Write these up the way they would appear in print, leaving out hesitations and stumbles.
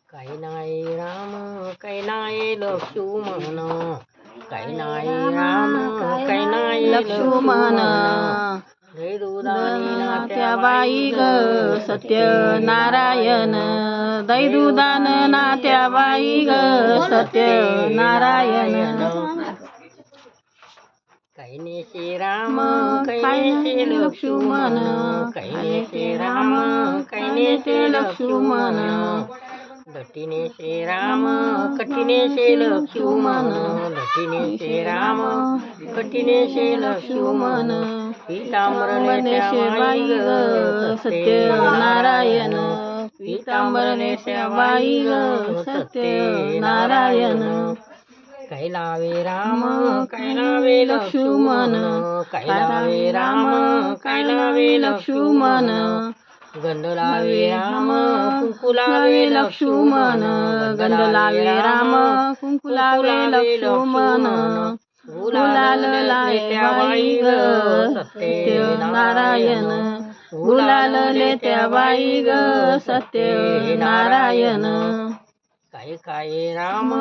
काही नाही राम काही नाही लक्ष्मण, काही नाही राम काही नाही लक्ष्मण, जय दुधानी नात्या बाई ग सत्यनारायण, दै दुधान नात्या बाई ग सत्यनारायण. काही ने श्रीराम काही ने लक्ष्मण, काही ने श्रीराम काही ने लक्ष्मण, दटीने श्रीराम कटीने शे लक्ष्मण, दटीने श्रीराम कटीने शे लक्ष्मण, पीतांबरने बाई ग सत्यनारायण, पीतांबरने बाई ग सत्यनारायण. काही लावे राम काही लावे लक्ष्मण, काही लावे राम काही लावे लक्ष्मण, गंध लावे राम कुंकू लावे लक्ष्मण, गंध लावे राम कुंकू लावे लक्ष्मण, गुलाल लेत्या बाई ग सत्यनारायण, गुलाल लेत्या बाई ग सत्यनारायण. काय काय राम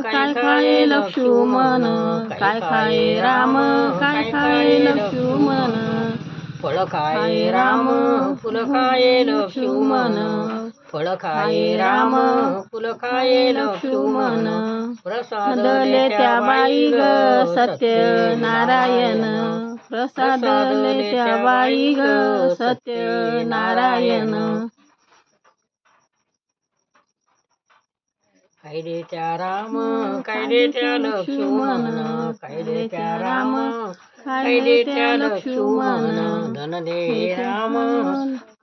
काय काय लक्ष्मण, काय काय राम काय काय लक्ष्मण, फळ खाये राम फुल खाये लक्ष्मण, फळ खाये राम फुल खाये लक्ष्मण, प्रसाद लेत्या बाई ग सत्यनारायण, प्रसाद लेत्या बाई ग सत्यनारायण. काय देत्या राम काय देत्या लक्ष्मण, काय देत्या राम काय देत्या लक्ष्मण, धन दे राम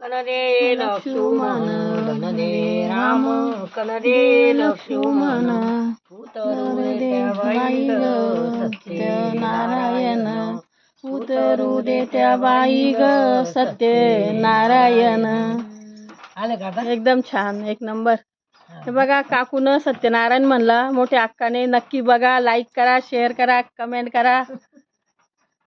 कन दे लक्ष्मण, धन दे राम कन दे लक्ष्मण, उतरू देत्या बाई ग सत्यनारायण, उतरू देत्या बाई ग सत्यनारायण. आले का? एकदम छान, एक नंबर. हे बघा काकून सत्यनारायण म्हणला, मोठ्या अक्काने. नक्की बघा, लाईक करा, शेअर करा, कमेंट करा.